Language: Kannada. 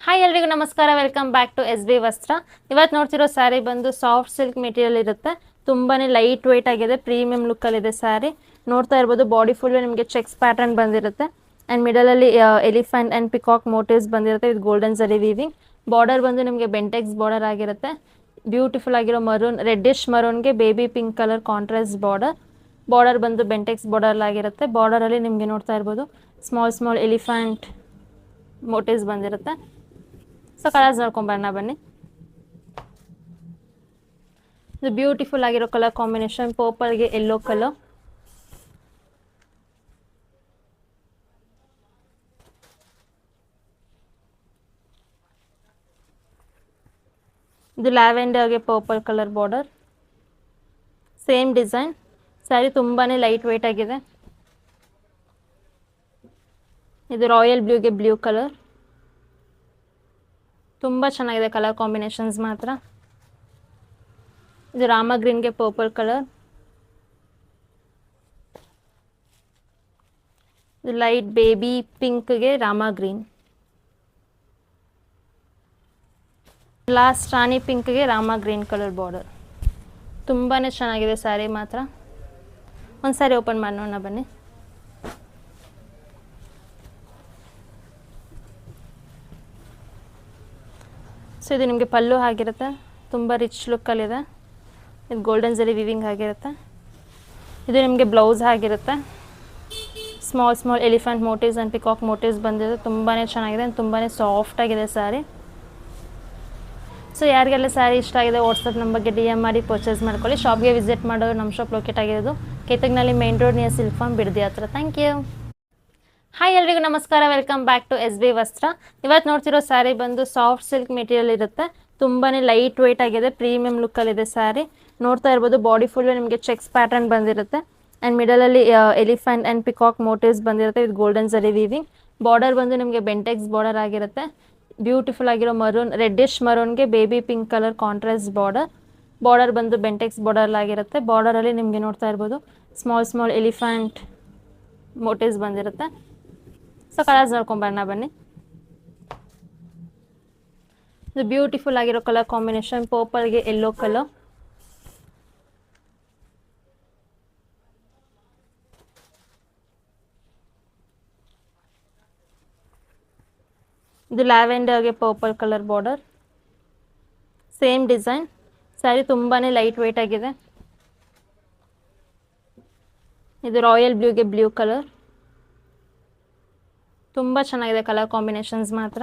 ಹಾಯ್ ಎಲ್ರಿಗೂ ನಮಸ್ಕಾರ, welcome back to S B Vastra. ಇವತ್ತು ನೋಡ್ತಿರೋ ಸ್ಯಾರಿ ಬಂದು ಸಾಫ್ಟ್ ಸಿಲ್ಕ್ ಮೆಟೀರಿಯಲ್ ಇರುತ್ತೆ. ತುಂಬಾನೇ ಲೈಟ್ ವೆಯ್ಟ್ ಆಗಿದೆ, ಪ್ರೀಮಿಯಂ ಲುಕ್ಕಲ್ಲಿದೆ ಸ್ಯಾರಿ. ನೋಡ್ತಾ ಇರ್ಬೋದು ಬಾಡಿ ಫುಲ್ ನಿಮಗೆ ಚೆಕ್ಸ್ ಪ್ಯಾಟರ್ನ್ ಬಂದಿರುತ್ತೆ ಆ್ಯಂಡ್ ಮಿಡಲಲ್ಲಿ ಎಲಿಫೆಂಟ್ ಆ್ಯಂಡ್ ಪಿಕಾಕ್ ಮೋಟಿವ್ಸ್ ಬಂದಿರುತ್ತೆ with golden zari weaving. Border ಬಂದು ನಿಮಗೆ ಬೆಂಟೆಕ್ಸ್ ಬಾರ್ಡರ್ ಆಗಿರುತ್ತೆ. ಬ್ಯೂಟಿಫುಲ್ ಆಗಿರೋ ಮರೂನ್, ರೆಡ್ಡಿಶ್ ಮರೂನ್ಗೆ baby pink colour contrast border ಬಂದು ಬೆಂಟೆಕ್ಸ್ ಬಾರ್ಡರ್ ಆಗಿರುತ್ತೆ. ಬಾರ್ಡರಲ್ಲಿ ನಿಮಗೆ ನೋಡ್ತಾ ಇರ್ಬೋದು ಸ್ಮಾಲ್ ಎಲಿಫೆಂಟ್ ಮೋಟಿವ್ಸ್ ಬಂದಿರುತ್ತೆ. ಸೊ ಕಲರ್ಸ್ ನೋಡ್ಕೊಂಬರೋಣ ಬನ್ನಿ. ಇದು ಬ್ಯೂಟಿಫುಲ್ ಆಗಿರೋ ಕಲರ್ ಕಾಂಬಿನೇಷನ್, ಪರ್ಪಲ್ಗೆ ಯೆಲ್ಲೋ ಕಲರ್. ಇದು ಲ್ಯಾವೆಂಡರ್ಗೆ purple colour border, same design. Sari ತುಂಬಾನೇ ಲೈಟ್ ವೆಯ್ಟ್ ಆಗಿದೆ. ಇದು ರಾಯಲ್ ಬ್ಲೂಗೆ ಬ್ಲೂ ಕಲರ್, ತುಂಬ ಚೆನ್ನಾಗಿದೆ ಕಲರ್ ಕಾಂಬಿನೇಷನ್ಸ್ ಮಾತ್ರ. ಇದು ರಾಮ ಗ್ರೀನ್ಗೆ ಪರ್ಪಲ್ ಕಲರ್, ಇದು ಲೈಟ್ ಬೇಬಿ ಪಿಂಕ್ಗೆ ರಾಮ ಗ್ರೀನ್, ಲಾಸ್ಟ್ ರಾಣಿ ಪಿಂಕ್ಗೆ ರಾಮ ಗ್ರೀನ್ ಕಲರ್ ಬಾರ್ಡರ್. ತುಂಬಾ ಚೆನ್ನಾಗಿದೆ ಸ್ಯಾರಿ ಮಾತ್ರ. ಒಂದು ಸ್ಯಾರಿ ಓಪನ್ ಮಾಡಿ ನೋಡೋಣ ಬನ್ನಿ. ಸೊ ಇದು ನಿಮಗೆ ಪಲ್ಲು ಆಗಿರುತ್ತೆ, ತುಂಬ ರಿಚ್ ಲುಕ್ಕಲ್ಲಿದೆ. ಇದು ಗೋಲ್ಡನ್ ಜರಿ ವಿವಿಂಗ್ ಆಗಿರುತ್ತೆ. ಇದು ನಿಮಗೆ ಬ್ಲೌಸ್ ಆಗಿರುತ್ತೆ. Small elephant motives and peacock motives ಬಂದಿದೆ. ತುಂಬಾ ಚೆನ್ನಾಗಿದೆ, ತುಂಬಾ ಸಾಫ್ಟ್ ಆಗಿದೆ ಸ್ಯಾರಿ. ಸೊ ಯಾರಿಗೆಲ್ಲ ಸ್ಯಾರಿ ಇಷ್ಟ ಆಗಿದೆ ವಾಟ್ಸಪ್ ನಂಬರ್ಗೆ DM ಮಾಡಿ ಪರ್ಚೇಸ್ ಮಾಡ್ಕೊಳ್ಳಿ. ಶಾಪ್ಗೆ ವಿಸಿಟ್ ಮಾಡೋರು ನಮ್ಮ ಶಾಪ್ ಲೊಕೇಟ್ ಆಗಿರೋದು ಕೇತಕ್ನಲ್ಲಿ main road near silk farm Bidadi ಹತ್ರ. Thank you. ಹಾಯ್ ಎಲ್ರಿಗೂ ನಮಸ್ಕಾರ, welcome back to S B Vastra. ಇವತ್ತು ನೋಡ್ತಿರೋ ಸ್ಯಾರಿ ಬಂದು ಸಾಫ್ಟ್ ಸಿಲ್ಕ್ ಮೆಟೀರಿಯಲ್ ಇರುತ್ತೆ. ತುಂಬಾನೇ ಲೈಟ್ ವೆಯ್ಟ್ ಆಗಿದೆ, ಪ್ರೀಮಿಯಂ ಲುಕ್ಕಲ್ಲಿದೆ ಸ್ಯಾರಿ. ನೋಡ್ತಾ ಇರ್ಬೋದು ಬಾಡಿ ಫುಲ್ ನಿಮಗೆ ಚೆಕ್ಸ್ ಪ್ಯಾಟರ್ನ್ ಬಂದಿರುತ್ತೆ ಆ್ಯಂಡ್ ಮಿಡಲಲ್ಲಿ ಎಲಿಫೆಂಟ್ ಆ್ಯಂಡ್ ಪಿಕಾಕ್ ಮೋಟಿವ್ಸ್ ಬಂದಿರುತ್ತೆ with golden zari weaving. Border ಬಂದು ನಿಮಗೆ ಬೆಂಟೆಕ್ಸ್ ಬಾರ್ಡರ್ ಆಗಿರುತ್ತೆ. ಬ್ಯೂಟಿಫುಲ್ ಆಗಿರೋ ಮರೂನ್, ರೆಡ್ಡಿಶ್ ಮರೂನ್ಗೆ baby pink colour contrast border ಬಂದು ಬೆಂಟೆಕ್ಸ್ ಬಾರ್ಡರ್ ಆಗಿರುತ್ತೆ. ಬಾರ್ಡರಲ್ಲಿ ನಿಮಗೆ ನೋಡ್ತಾ ಇರ್ಬೋದು ಸ್ಮಾಲ್ ಎಲಿಫೆಂಟ್ ಮೋಟಿವ್ಸ್ ಬಂದಿರುತ್ತೆ. ಸೊ ಕಲರ್ಸ್ ನೋಡ್ಕೊಂಬರೋಣ ಬನ್ನಿ. ಇದು ಬ್ಯೂಟಿಫುಲ್ ಆಗಿರೋ ಕಲರ್ ಕಾಂಬಿನೇಷನ್, ಪರ್ಪಲ್ಗೆ ಯೆಲ್ಲೋ ಕಲರ್. ಇದು ಲ್ಯಾವೆಂಡರ್ಗೆ purple colour border, same design. Sari ತುಂಬಾನೇ ಲೈಟ್ ವೆಯ್ಟ್ ಆಗಿದೆ. ಇದು ರಾಯಲ್ ಬ್ಲೂಗೆ ಬ್ಲೂ ಕಲರ್, ತುಂಬ ಚೆನ್ನಾಗಿದೆ ಕಲರ್ ಕಾಂಬಿನೇಷನ್ಸ್ ಮಾತ್ರ.